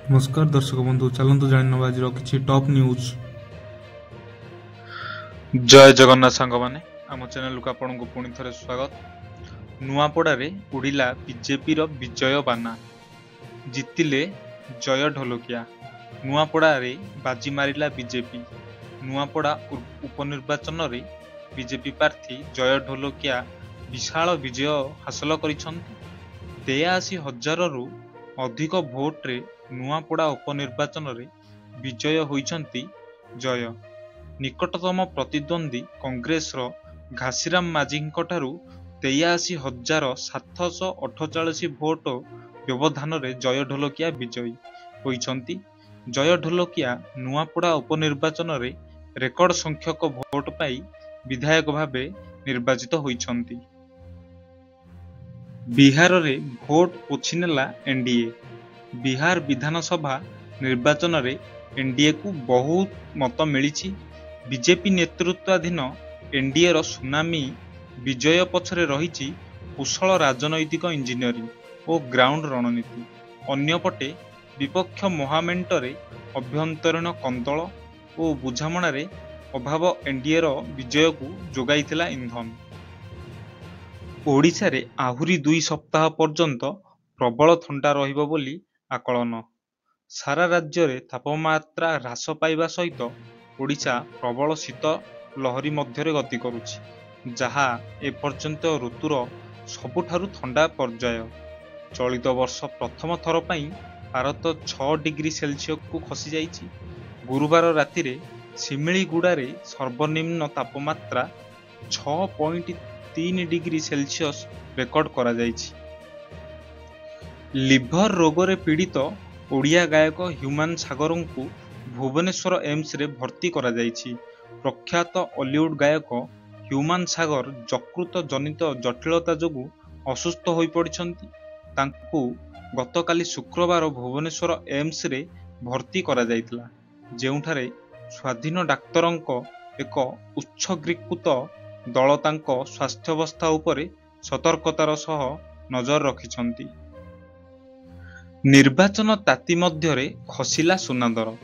नमस्कार दर्शक बंधु चलतु जान आज कि टॉप न्यूज। जय जगन्नाथ सांग माने आम चैनल को आपन को पुणी थे स्वागत। नुआपड़ारे उड़िला बीजेपी विजय बाना, जितिले जय ढोलकिया। नुआपड़ारे बाजी मारिला बीजेपी। नुआपड़ा उपनिर्वाचन रे बीजेपी प्रार्थी जय ढोलकिया विशाल विजय हासिल करिसंती। 83,000 रु अधिक भोट रे नुआपड़ा उपनिर्वाचन रे विजय होइछंती जय। निकटतम प्रतिद्वंदी कांग्रेस रो घासीराम माझींक ठारू 83,748 भोट व्यवधान रे जय ढोलकिया विजयी होइछंती। जय ढोलकिया नुआपड़ा उपनिर्वाचन रे रेकर्ड संख्यक भोट पाई विधायक भावे निर्वाचित होइछंती। बिहार रे भोट पोछिनेला एनडीए। बिहार विधानसभा निर्वाचन रे एनडीए को बहुत मत मिली। बीजेपी नेतृत्वाधीन एनडीए रो सुनामी विजय पछरे रही कुशल राजनैतिक इंजीनियरिंग और ग्राउंड रणनीति। अन्यपटे विपक्ष महामेंटरे अभ्यंतरीण कंदल और बुझामणारे अभाव एनडीए रो विजय को जोगाइथिला इंधन। ओडिशा रे आहुरी 2 सप्ताह पर्यंत प्रबल ठंडा रहिबो बोली आकलन। सारा राज्य रे तापमात्रा ह्रास पाइबा सहित ओडिशा प्रबल शीत लहरी मध्यरे गति करुछि, जहा एपर्यंत ऋतुर सबुठारु ठंडा पर्याय। चलित वर्ष प्रथम थर पई भारत 6 डिग्री सेल्सियस को खसी जाइछि। गुरुवार राति रे सिमिलीगुड़ा रे सर्वनिम्न तापमात्रा 6.3 डिग्री सेल्सियस रेकर्ड करा जाइछि। लिभर रोग रे पीड़ित ओडिया गायक ह्यूमान सागर को भुवनेश्वर एम्स रे भर्ती करा जाइछि। प्रख्यात हॉलीवुड गायक ह्यूमान सागर यकृत जनित जटिलता जोगु असुस्थ होई पड़िछंती। तांकु गतकाली शुक्रवार भुवनेश्वर एम्स रे भर्ती करा जाइतला, जेउठारे स्वाधीन डाक्तरंक एक उच्छृंखलित दल तांको स्वास्थ्यावस्था उपरे सतर्कतार सह नजर रखिछंती। निर्वाचन ताती मध्यरे खसिला सुनादर।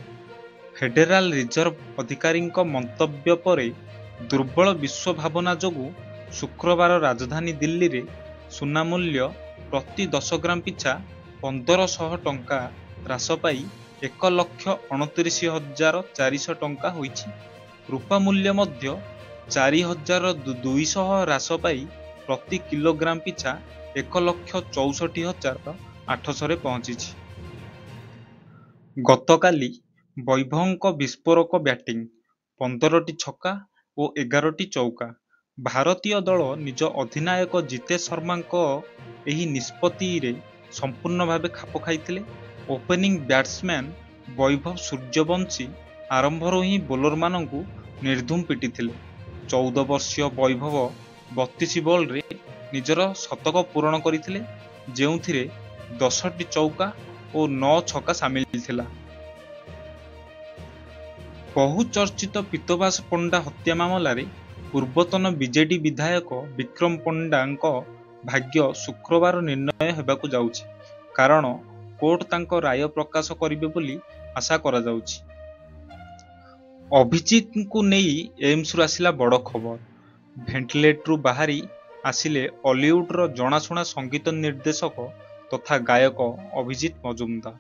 फेडराल रिजर्व अधिकारी मंतव्य परे दुर्बल विश्व भावना जोगु शुक्रवार राजधानी दिल्ली रे सुना मूल्य प्रति 10 ग्राम पिछा 1500 टंका ह्रास पाई 1,29,400 टंका होइछि। रूपा मूल्य मध्य 4,200 ह्रास पाई प्रति किलोग्राम पिछा 1,64,800 रे पहुंची। गतकाली वैभवଙ୍କ विस्फोरक बैटिंग 15टी छक्का और 11टी चौका। भारतीय दल निज अधिनायक जितेश शर्मा एही निष्पत्ति रे संपूर्ण भावे खाप खाइथिले। ओपनिंग बैट्समैन वैभव सूर्यवंशी आरंभरू ही बोलर मानंकु निर्धूम पिटिथिले। 14 वर्षीय वैभव 32 बॉल रे निजर शतक पूरण करथिले, जेउथिरे 10टी चौका और 9 छक्का सामिल थिला। बहुचर्चित पीतवास पंडा हत्या मामला रे पूर्वतन बीजेडी विधायक विक्रम पंडा भाग्य शुक्रवार निर्णय हेबाकु जाउछि, कारण कोर्ट तांको राय प्रकाश करिवे बोली आशा करा जाउछि। अभिजीत को नहीं एम्स रु आसिला बड़ खबर। भेंटिलेटर बाहरी आसिले हॉलीवुड रो जनाशुना संगीत निर्देशक तथा गायक अभिजीत मजुमदार।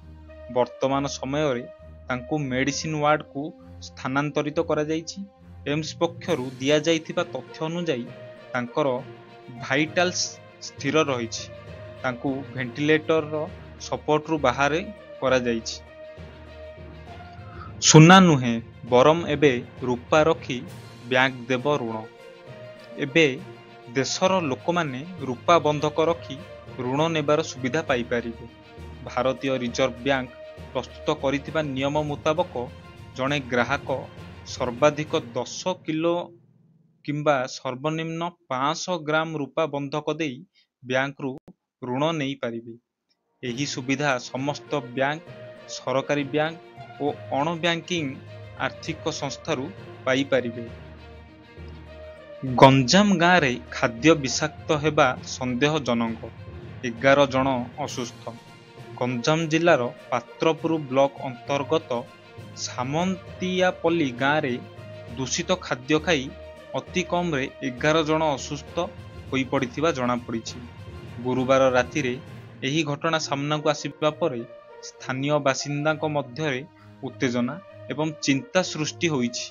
वर्तमान समय रे तांको मेडिसिन वार्ड को स्थानांतरित करा जाइछि। एम्स पक्षरु दिया जाइथिबा तथ्य अनुसार तांकर भाइटाल्स स्थिर रहिछि। तांको भेंटिलेटर रो सपोर्ट रु बाहर करा जाइछि। सुना नुहे बरम एबे रूपा रखी बैंक देव ऋण। एबे देशर लोक माने रूपा बंधक रखी ऋण नेबार सुविधा पाई पारिबे। भारतीय रिजर्व बैंक प्रस्तुत करिथिबा नियम मुताबक जणे ग्राहक सर्वाधिक 10 किलो किंबा सर्वनिम्न 500 ग्राम रूपा बंधक देई बैंक रु ऋण नहीं पारिबे। एही सुविधा समस्त बैंक, सरकारी बैंक और अण बैंकिंग आर्थिक संस्थारू पाई पारिबे। गंजाम गाँव रे खाद्य विषाक्त हेबा संदेहजनक। 11 ଜଣ ଅସୁସ୍ଥ। ଗଞ୍ଜାମ ଜିଲ୍ଲାର ପାତ୍ରପୁର ବ୍ଲକ ଅନ୍ତର୍ଗତ ସାମନ୍ତିଆପଲ୍ଲୀ ଗାଁରେ ଦୂଷିତ ଖାଦ୍ୟ ଖାଇ ଅତି କମ୍ରେ 11 ଜଣ ଅସୁସ୍ଥ ହୋଇପଡ଼ିଥିବା ଜଣାପଡ଼ିଛି। ଗୁରୁବାର ରାତିରେ ଏହି ଘଟଣା ସାମ୍ନାକୁ ଆସିବା ପରେ ସ୍ଥାନୀୟ ବାସିନ୍ଦାଙ୍କ ମଧ୍ୟରେ ଉତ୍ତେଜନା ଏବଂ ଚିନ୍ତା ସୃଷ୍ଟି ହୋଇଛି।